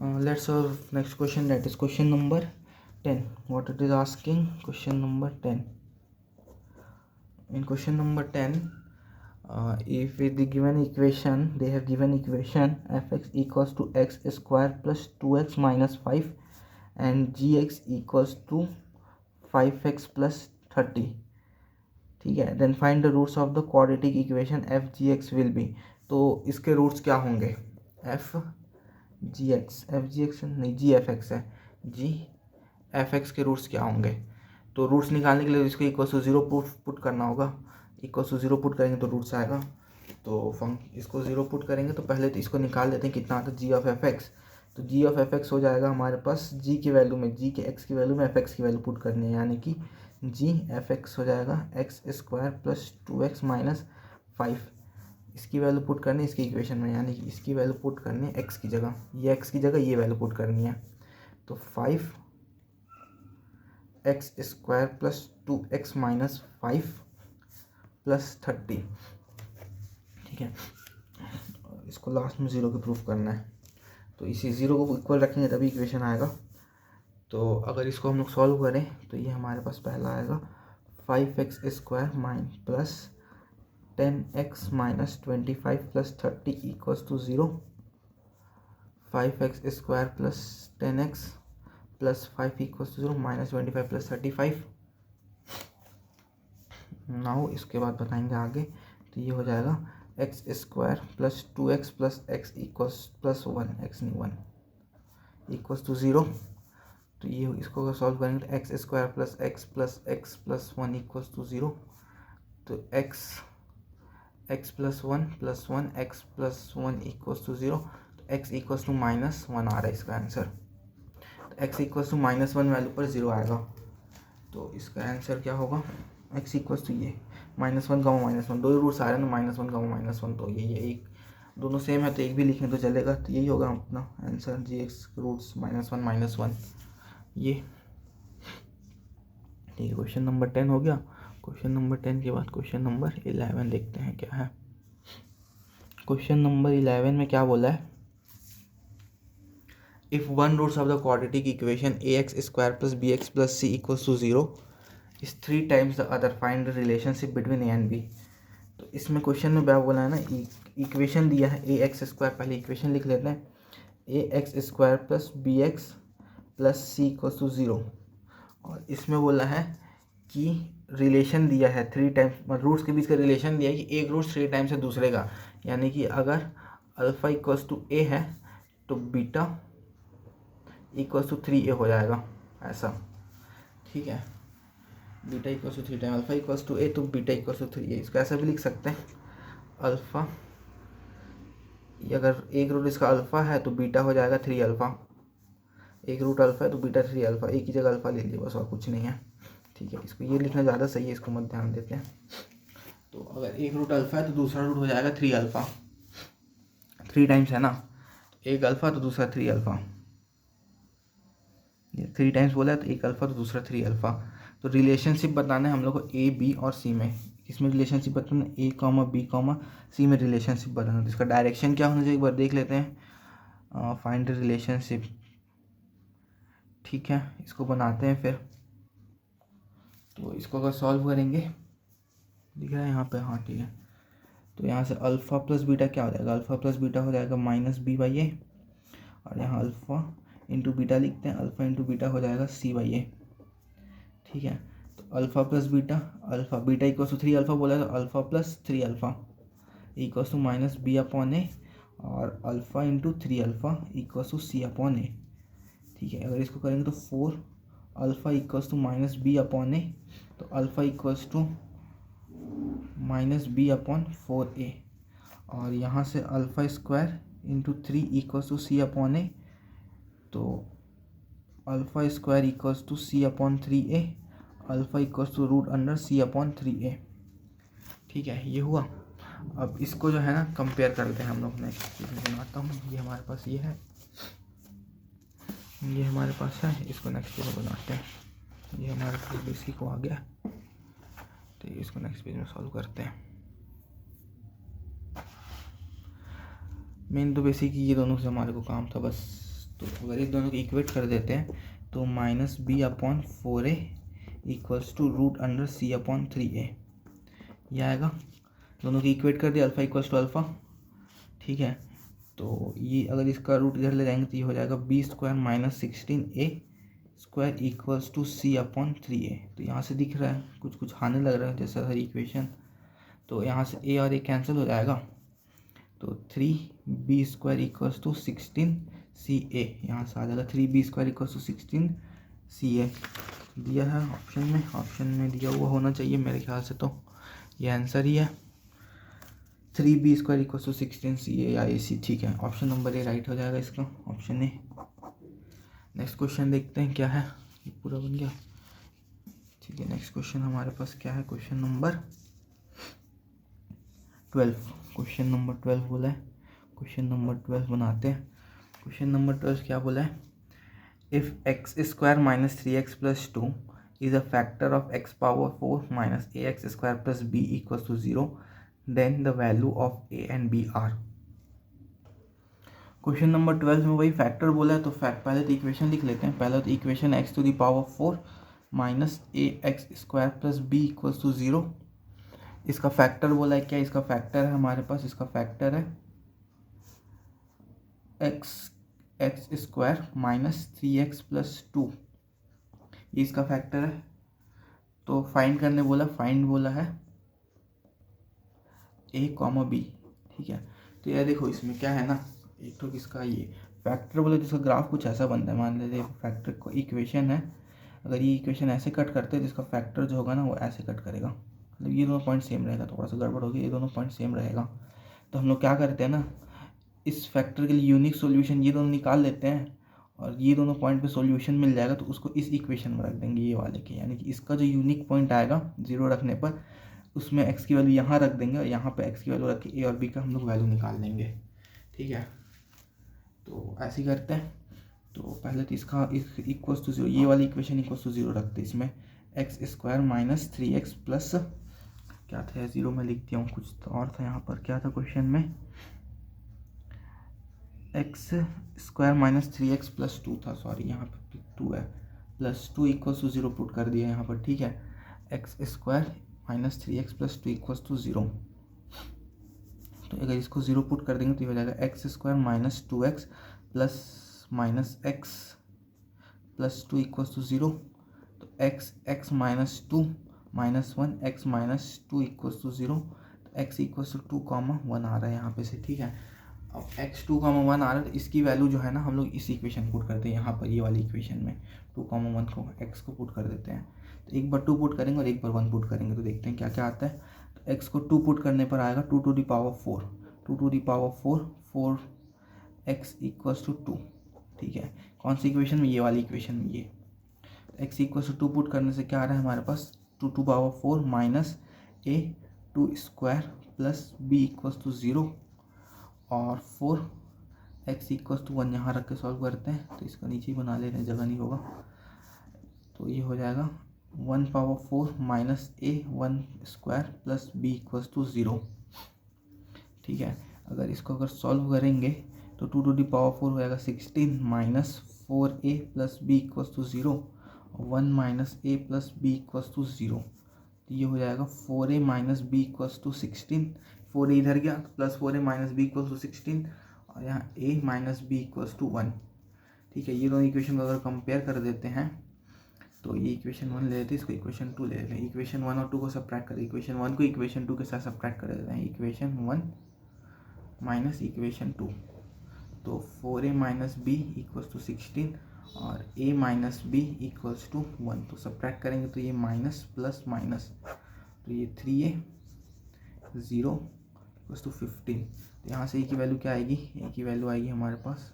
Let's solve next question, that is question number 10. What it is asking, question number 10. In question number 10, if with the given equation, they have given equation fx equals to x square plus 2x minus 5 and gx equals to 5x plus 30. ठीक है, then find the roots of the quadratic equation f g x will be. तो इसके roots क्या होंगे? F g x नहीं, जी F x है, जी F x के roots क्या होंगे? तो रूट्स निकालने के लिए इसको इक्वल टू ज़ीरो पुट करना होगा. इक्वल टू ज़ीरो पुट करेंगे तो रूट्स आएगा. तो इसको ज़ीरो पुट करेंगे तो पहले तो इसको निकाल देते हैं कितना आता है, जी ऑफ एफ एक्स. तो जी ऑफ एफ एक्स हो जाएगा हमारे पास जी की वैल्यू में, जी के एक्स की वैल्यू में एफ एक्स की वैल्यू पुट करनी है, यानी कि जी एफ एक्स हो जाएगा x square plus 2x minus 5. इसकी वैल्यू पुट करनी है इसकी इक्वेशन में, यानी कि इसकी वैल्यू पुट करनी है एक्स की जगह, ये एक्स की जगह ये वैल्यू पुट करनी है. तो 5x square plus 2x minus 5 plus 30. ठीक है, इसको लास्ट में ज़ीरो की प्रूफ करना है. तो इसी ज़ीरो को इक्वल रखेंगे तभी इक्वेशन आएगा. तो अगर इसको हम लोग सॉल्व करें तो ये हमारे पास पहला आएगा 5x square plus 10x minus 25 plus 30 equals to 0. 5x square plus 10x plus 5 equals to 0 minus 25 plus 35. Now इसके बाद बताएंगे आगे. तो ये हो जाएगा x square plus 2x plus x equals plus 1 x नहीं 1 इक्वल्स टू 0. तो ये इसको अगर सॉल्व करेंगे तो x square plus x plus 1 equals to 0. तो x plus 1 x plus 1 equals to 0. तो x इक्वल्स टू माइनस 1 आ रहा है इसका आंसर. तो x equals to minus 1 value पर 0 आएगा. तो इसका आंसर क्या होगा? x इक्वल्स टू ये -1 का -1, दो ही रूट्स आ रहे हैं ना, -1 का -1. तो ये एक दोनों सेम है तो एक भी लिखें तो चलेगा. तो यही होगा अपना आंसर, जी एक्स रूट्स -1 -1 ये. ठीक है, क्वेश्चन नंबर 10 हो गया. क्वेश्चन नंबर 10 के बाद क्वेश्चन नंबर 11 देखते हैं क्या है. क्वेश्चन नंबर 11 में क्या बोला है? If one roots of the quadratic equation ax square plus bx plus c equals to 0 is 3 times the other, find the relationship between a and b. तो इसमें क्वेश्चन में क्या बोला है ना, इक्वेशन दिया है ax स्क्वायर, पहले इक्वेशन लिख लेते हैं. ax square plus bx plus c equals to 0. और इसमें बोला है कि रिलेशन दिया है 3 टाइम्स, रूट्स के बीच का रिलेशन दिया है कि एक रूट 3 टाइम्स है दूसरे का, यानी कि अगर अल्फ़ा इक्वल्स टू ए है तो बीटा इक्वल्स टू 3a हो जाएगा ऐसा. ठीक है, beta equals to 3 time alpha equals to A तो बीटा इक्वल्स टू 3a. इसको ऐसा भी लिख सकते हैं, अल्फ़ा अगर एक रूट इसका अल्फ़ा है तो बीटा हो जाएगा 3 अल्फ़ा. एक रूट अल्फ़ा है तो बीटा 3 अल्फ़ा, एक ही जगह अल्फ़ा ले लीजिए बस, और कुछ नहीं है. ठीक है, इसको ये लिखना ज़्यादा सही है, इसको मत ध्यान देते हैं. तो अगर एक रूट अल्फ़ा है तो दूसरा रूट हो जाएगा 3 अल्फ़ा. 3 टाइम्स है ना, एक अल्फ़ा तो दूसरा 3 अल्फ़ा. ये 3 टाइम्स बोला है तो एक अल्फ़ा तो दूसरा 3 अल्फ़ा. तो रिलेशनशिप बताना है हम लोग को ए बी और सी में. इसमें रिलेशनशिप बताना ए कॉमा बी कॉमा सी में रिलेशनशिप बताना. तो इसका डायरेक्शन क्या होना चाहिए एक बार देख लेते हैं. Find the relationship. ठीक है, इसको बनाते हैं फिर. तो इसको अगर सॉल्व करेंगे, दिख रहा है यहाँ पे, हाँ ठीक है. तो यहाँ से अल्फ़ा प्लस बीटा क्या हो जाएगा? अल्फ़ा प्लस बीटा हो जाएगा -b/a. और यहाँ अल्फ़ा इंटू बीटा लिखते हैं, अल्फ़ा इंटू बीटा हो जाएगा c/a. ठीक है, तो alpha plus beta, alpha beta equals to 3 alpha बोला है तो alpha plus 3 alpha equals to -b/a. और alpha into 3 alpha equals to c/a. ठीक है, अगर इसको करेंगे तो 4 अल्फ़ा इक्वल्स टू -b/a. तो अल्फ़ा इक्वल्स टू -b/4a. और यहाँ से alpha square into 3 equals to c/a. तो alpha square equals to c/3a. Alpha equals to √c/3a. ठीक है, ये हुआ. अब इसको जो है ना कंपेयर करते हैं हम लोग. नेक्स्ट चीज़ में बनाता हूँ, ये हमारे पास ये है, ये हमारे पास है. इसको नेक्स्ट पेज में बनाते हैं. ये हमारे पास बेसिक को आ गया, तो इसको नेक्स्ट पेज में सॉल्व करते हैं. मेन तो बेसिक ये दोनों से हमारे को काम था बस. तो अगर ये दोनों को इक्वेट कर देते हैं तो -b/4a इक्वल्स टू √(c/3a) ये आएगा। दोनों को इक्वेट कर दिया, अल्फ़ा इक्वल्स टू अल्फ़ा, ठीक है। तो ये अगर इसका रूट इधर ले जाएंगे तो ये हो जाएगा b² - 16a² equals to c/3a। तो यहाँ से दिख रहा है कुछ कुछ आने लग रहा है जैसा हर इक्वेशन। तो यहाँ से a और a कैंसिल हो जाएगा, तो 3b² इक्वल्स टू 16ca यहाँ से आ जाएगा। 3b² इक्वल्स टू 16ca दिया है ऑप्शन में दिया हुआ होना चाहिए मेरे ख्याल से। तो ये आंसर ही है, 3b² इक्वल्स टू 16ca या ac, ठीक है। ऑप्शन नंबर ए राइट हो जाएगा इसका, ऑप्शन ए। नेक्स्ट क्वेश्चन देखते हैं क्या है, ये पूरा बन गया, ठीक है। नेक्स्ट क्वेश्चन हमारे पास क्या है, क्वेश्चन नंबर 12। क्वेश्चन नंबर 12 बोला है, क्वेश्चन नंबर 12 बनाते हैं। क्वेश्चन नंबर 12 क्या बोला है, if x² - 3x + 2 is a factor of x⁴ - ax² + b equals to 0, then the value of a and b are. Question number 12 में वही फैक्टर बोला है, तो पहले तो इक्वेशन लिख लेते हैं। पहले तो equation x⁴ - ax² + b equals to 0। इसका फैक्टर बोला है, क्या इसका फैक्टर है हमारे पास, इसका फैक्टर है x² - 3x + 2, ये इसका फैक्टर है। तो फाइंड करने बोला, फाइंड बोला है a, b, ठीक है। तो यार देखो इसमें क्या है ना, एक तो इसका ये फैक्टर बोले तो इसका ग्राफ कुछ ऐसा बनता है। मान लीजिए फैक्टर को इक्वेशन है, अगर ये इक्वेशन ऐसे कट करते हैं तो इसका फैक्टर जो होगा ना वो ऐसे कट करेगा, मतलब ये दोनों पॉइंट सेम रहेगा। थोड़ा सा गड़बड़ होगी, ये दोनों पॉइंट सेम रहेगा। तो हम लोग क्या करते हैं ना, इस फैक्टर के लिए यूनिक सॉल्यूशन ये दोनों निकाल लेते हैं, और ये दोनों पॉइंट पे सॉल्यूशन मिल जाएगा तो उसको इस इक्वेशन में रख देंगे, ये वाले के। यानी कि इसका जो यूनिक पॉइंट आएगा 0 रखने पर, उसमें x की वैल्यू यहाँ रख देंगे और यहाँ पे x की वैल्यू रख के a और b का हम लोग वैल्यू निकाल लेंगे, ठीक है। तो ऐसे ही करते हैं। तो पहले तो इसका इक्वल्स टू 0, ये वाली इक्वेशन इक्वल्स टू 0 रखते हैं। इसमें x² - 3x प्लस क्या था, 0 में लिख दिया हूँ, कुछ तो और था यहाँ पर। क्या था क्वेश्चन में, x² - 3x + 2 था, सॉरी यहाँ पर 2 है, +2 इक्वल्स टू 0 पुट कर दिया यहाँ पर, ठीक है। x² - 3x + 2 equals to 0। तो अगर इसको 0 पुट कर देंगे तो ये हो जाएगा x² - 2x + -x + 2 equals to 0। तो x - 2 - 1 x - 2 इक्वल्स टू 0। तो x इक्वल्स टू 2, 1 आ रहा है यहाँ पे से, ठीक है। अब x 2, 1 आ रहा है, तो इसकी वैल्यू जो है ना हम लोग इस इक्वेशन पुट करते हैं यहाँ पर, ये वाली इक्वेशन में 2, 1 को x को पुट कर देते हैं। तो एक बार 2 पुट करेंगे और एक बार 1 पुट करेंगे, तो देखते हैं क्या क्या आता है। तो x को 2 पुट करने पर आएगा 2 to the power 4, 2 to the power 4, 4x equals to 2, ठीक है। कौन सी इक्वेशन में, ये वाली इक्वेशन में। ये x इक्वल्स टू 2 पुट करने से क्या आ रहा है हमारे पास, 2 to the power 4 - a² + b equals to 0 और 4x इक्वल्स टू 1 यहाँ रख के सॉल्व करते हैं। तो इसका नीचे ही बना ले रहे हैं, जगह नहीं होगा। तो ये हो जाएगा 1/4 - a² + b इक्वल्स टू 0, ठीक है। अगर इसको अगर सॉल्व करेंगे तो 2 to the power 4 हो जाएगा 16 - 4a + b equals to 0, 1 - a + b equals to 0। तो ये हो जाएगा 4a - b equals to 16, 4a इधर गया, +4a - b इक्वल्स टू 16, और यहाँ a - b इक्वल्स टू 1, ठीक है। ये दोनों इक्वेशन को अगर कंपेयर कर देते हैं तो ये इक्वेशन 1 ले लेते हैं, इसको इक्वेशन 2 ले लेते हैं। इक्वेशन 1 और 2 को सब्ट्रैक्ट करें, इक्वेशन 1 को इक्वेशन 2 के साथ सब्ट्रैक्ट कर देते हैं, इक्वेशन 1 - इक्वेशन 2। तो 4a - b इक्वल्स टू 16 और a - b इक्वल्स टू 1। तो सब्ट्रैक्ट करेंगे तो ये माइनस प्लस माइनस, तो ये 3a 0 इक्वल्स टू 15। तो यहाँ से a की वैल्यू क्या आएगी, a की वैल्यू आएगी हमारे पास,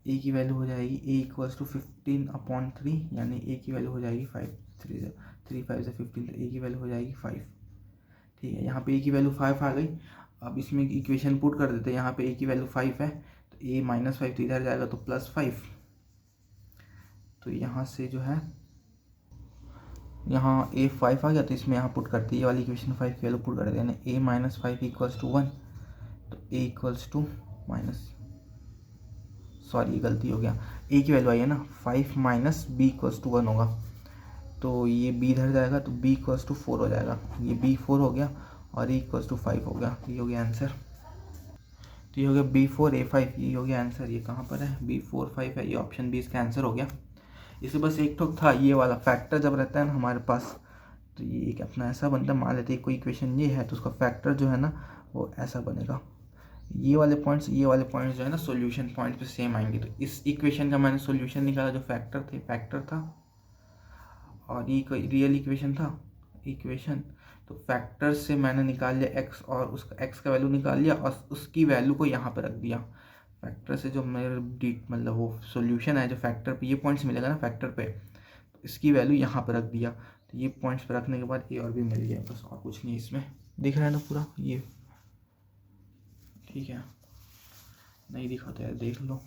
a की वैल्यू हो जाएगी a इक्वल्स टू 15/3, यानी a की वैल्यू हो जाएगी 5, 3 5 से 15, तो a की वैल्यू हो जाएगी 5, ठीक है। यहाँ पे a की वैल्यू 5 आ गई। अब इसमें इक्वेशन पुट कर देते हैं, यहाँ पे a की वैल्यू 5 है, तो a - 5 तो इधर जाएगा तो +5। तो यहाँ से जो है यहाँ a 5 आ गया, तो इसमें यहाँ पुट करते हैं, ये वाली इक्वेशन 5 की वैल्यू पुट कर देते हैं, यानी a - 5 इक्वल्स टू 1। तो a इक्वल्स टू सॉरी ये गलती हो गया, ए की वैल्यू आई है ना 5 माइनस बी इक्वल्स टू 1 होगा, तो ये बी इधर जाएगा तो बी इक्वल्स टू 4 हो जाएगा, ये बी 4 हो गया और ए इक्वल्स टू 5 हो गया, ये हो गया आंसर। तो ये हो गया B4 A5, ये हो गया आंसर। ये कहाँ पर है, B4 5 है, ये ऑप्शन बी इसका आंसर हो गया। इसे बस एक ठोक था ये वाला फैक्टर जब रहता है ना हमारे पास, तो ये एक अपना ऐसा बनता है, मान लेते हैं कोई इक्वेशन ये है तो उसका फैक्टर जो है ना वो ऐसा बनेगा। ये वाले पॉइंट्स जो है ना सॉल्यूशन पॉइंट पे सेम आएंगे। तो इस इक्वेशन का मैंने सॉल्यूशन निकाला जो फैक्टर था, और ये कोई रियल इक्वेशन था इक्वेशन, तो फैक्टर से मैंने निकाल लिया x और उसका x का वैल्यू निकाल लिया और उसकी वैल्यू को यहाँ पर रख दिया। फैक्टर से जो मेरे मतलब वो सॉल्यूशन है जो फैक्टर पे ये पॉइंट्स मिलेगा ना फैक्टर पे, तो इसकी वैल्यू यहाँ पर रख दिया। तो ये पॉइंट्स पे रखने के बाद ए और बी मिल गया, बस और कुछ नहीं इसमें। दिख रहा है ना पूरा ये, ठीक है, नहीं दिखा तो यार देख लो।